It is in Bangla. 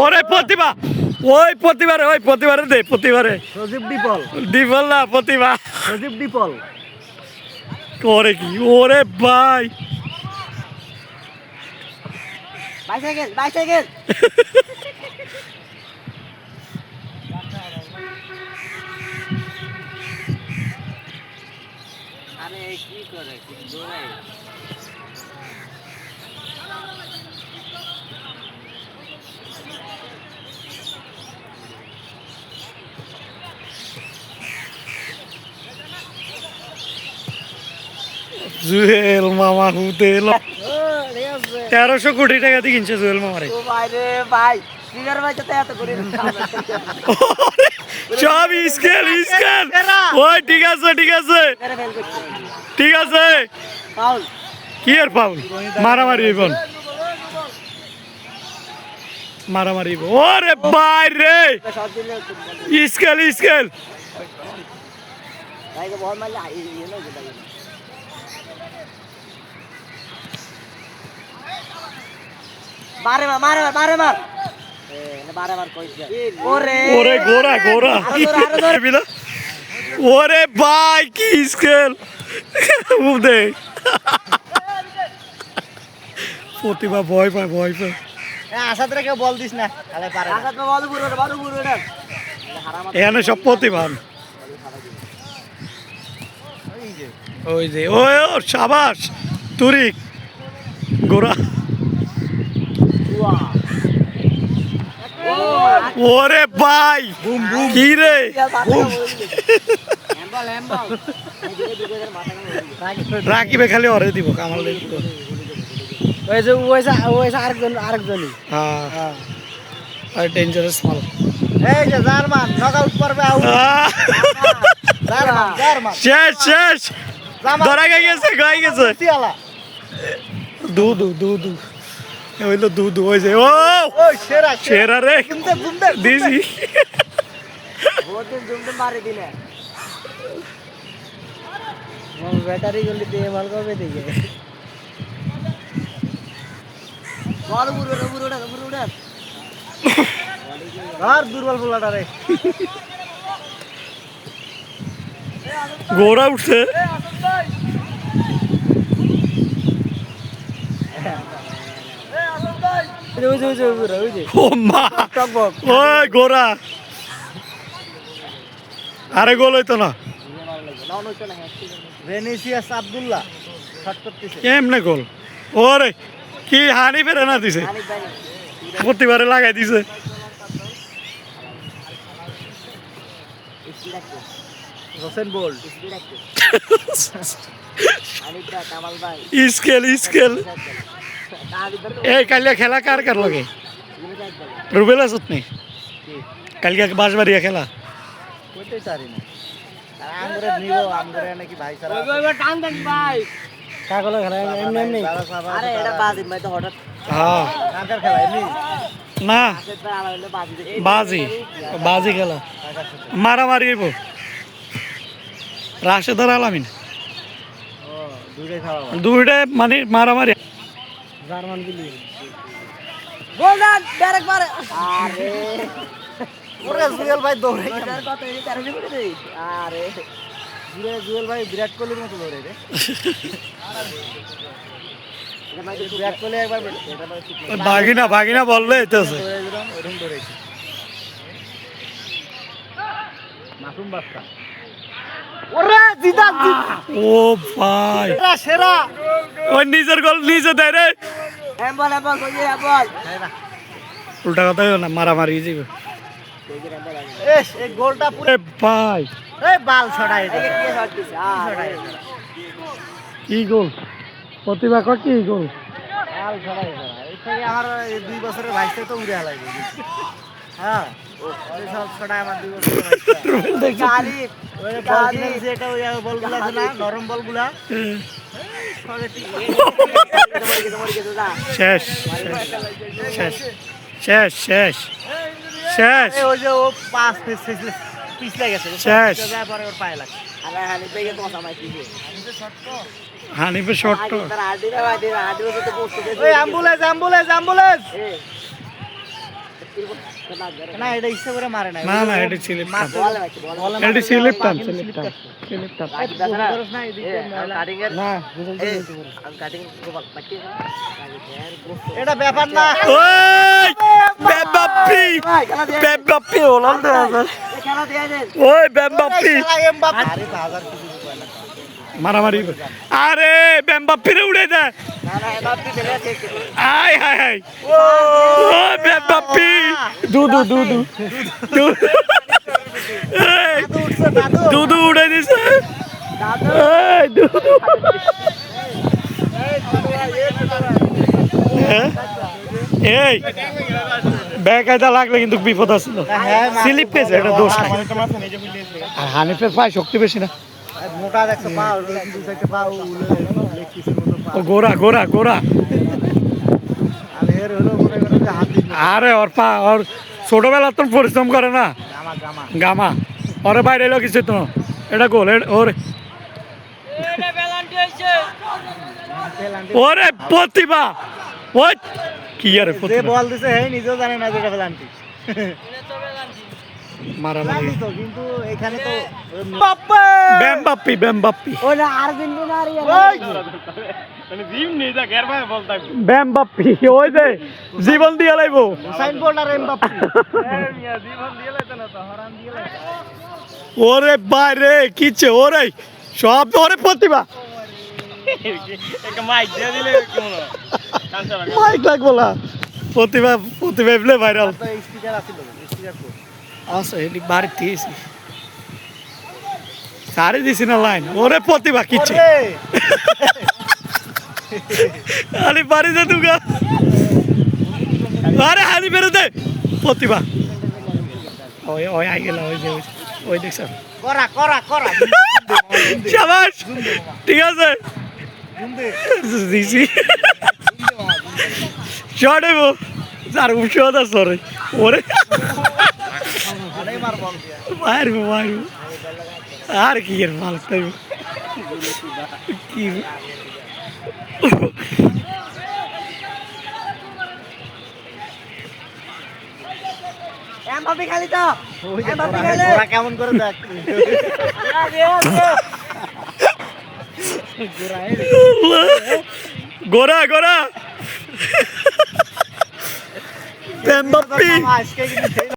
ওরে প্রতিভা ওই প্রতিবারে দে প্রতিবারে সজীব ডিপল ডিপল না প্রতিভা সজীব ডিপল করে কি ওরে ভাই বাইসাইকেল আরে কি করে দৌড়াই জুয়েল মামা হুতেল 1300 কোটি টাকা দিয়ে কিনছে জুয়েল মামারে ও ভাই রে ভাই সিগার ভাই তো এত করে সব স্কেল ওই ঠিক আছে ফাউল কি আর পাউল মারামারি হইবন মারামারি হইব ওরে ভাই রে শট দিলে স্কেল ভাইকে বল মারলে ইয়ে না ভাই মারে মার বারে কইছে ওরে গোরা ওরে ভাই কি স্কেল দে প্রতিভা ভয় পায় আসাদ রে কেউ বল দিস না তাহলে পারে আসাদ বল পুরো এখানে সব প্রতিভান ওই যে ওই ও শাবাশ তুরিক গোরা ওরে ভাই কি রে রাকিবে খালি ওরে দিব কামাল ওই যে আরেকজনই হ্যাঁ আর ডেঞ্জারাস মাল এই যে জার্মান নকআউট করবে আউট জার্মান শেষ ধরা গেছে সিয়ালা দু হইলো দু ওই যে ও সেরা রে দিছি জুমতে মারি দিলে ব্যাটারি গুলি দিয়ে মাল করবে দিকে বল বুড়োটা আর দুর্বল ফুলাটা রে গোরা উঠছে ও মা ওই গোরা আরে গোল হইতো না ভেনিসিয়াস আব্দুল্লাহ শট করতেছে কেমনে গোল ওরে কি হানি ফেরে না দিছে প্রতিবারে লাগাই দিছে হোসেন বোল্ট স্কেল এই কালিয়া খেলা কার লগে রুবেল আসত নেই কালকে বাঁশবাড়িয়া খেলা করতে পারি না আঙ্গুরে নিব আঙ্গুরে নাকি ভাই সারা টান দেন ভাই কাগলে খেলা এমনি আরে এটা ভাই তো হঠাৎ হ্যাঁ কার খেলা এমনি না বাজি খেলা মারামারি হইব রাশেদার আলামিন দুইটা মানে মারামারি জার্মান গুলি গোল দান ডাইরেক্ট মারে আরে ওরে জুয়েল ভাই দৌড়ে কত এই 13 করে দেই আরে জুয়েল ভাই বিরাট কোহলির মতো দৌড়ে রে বিরাট কোহলি একবার ভাগিনা বললে এটাছে এরকম দৌড়াইছে মাসুম বাস্তা ওরে জিদান ও ভাই সেরা ওই নিজের গোল নিজে দেয় রে বল উল্টা কথা না মারামারি যাবে এই গোলটা পুরো ভাই এই বাল ছড়াই এটা কি শট দিছে কি গোল প্রতিভা কয় কি গোল বাল ছড়াই এই থেকে আমার 2 বছরের ভাইসে তো উড়ে হালাইবে হ্যাঁ ওই সব ছড়াই আমার 2 বছরের ভাইসে গালি ওই বল কিনছে এটা ওই বলগুলা আছে না নরম বলগুলা শেষ ওই যে ও পাস পিছলে গেছে শেষ পরে ওর পায়ে লাগে আরে হালি বেগে তো সামাই দিছে আমি তো শর্ট তো হানিফের শর্ট তার আডি না আডি আডি তো বসতে দে ওই অ্যাম্বুলেন্স অ্যাম্বুলেন্স অ্যাম্বুলেন্স না এটা ইচ্ছা করে মারে না না না এটা ছিল বলে এটা স্লিপ টান না এদিকে কাটিং এর না কাটিং বাকি এটা ব্যাপার না ওই বেমবাপ্পি বেমবাপ্পি ওলান্ডা খেলা দিয়ে দেন ওই বেমবাপ্পি আরে বাজার কিছু কয় না মারামারি আরে বেমবাপ্পি রে উড়ে দে না না বাপ্পি চলে আছে আয় হায় হায় ও বেমবাপ্পি দু দু উড়ে দিছে এই দু এই বেকায়দা লাগলে কিন্তু বিপদ আছে স্লিপ পেয়েছে এটা দোষ নাই আর হানিফের পায় শক্তি বেশি না মোটা দেখছো পা দুই সাইডে পা লেগ পিসের মতো পা ও গোরা গোরা গোরা আর এর হলো মনে করো যে হাত দিন আরে ওর পা ওর ছোটবেলা তো পরিশ্রম করে না গামা গামা গামা ওরে বাইরে এলো কিছু তো এটা গোল ওরে ওরে প্রতিভা ওই কি আরে যে প্রতিভা বল দিছে হে নিজেও জানে না যে এটা পেনাল্টি মারামারি তো কিন্তু এখানে তো বেমবাপ্পি বেমবাপ্পি ওটা আর্জেন্টিনা আর বেমবাপ্পি ওই যে জীবন দিয়ে লাইবো সাইন বোল্ট আর এমবাপ্পে ওরে বাইরে কিচ্ছে ওরে সব ওরে প্রতিভা মাইক লাগবো না প্রতিভা প্রতিভা এমনি ভাইরাল তো স্পিকার আছে স্পিকার কো আচ্ছা এটি বাড়ি দিয়েছি সারি দিছি না লাইন ওরে প্রতিভা কিচ্ছে আরে বাড়ি দে তুগা আরে হানি বেরো দে প্রতিভা ওই ওই আই গেল ওই যে ওই দেখছ করা করা করা শাবাশ ঠিক আছে দিছি শট হইব আর উঠেও দা সরে ওরে আরে মার বল দিয়া মারবো মারবো আর কি এর মাল তাই কি এমবাপ্পে খালি তো এমবাপ্পে খালি ওরা কেমন করে দেখ গোরা গোরা বেমবাপ্পি আজকে কিন্তু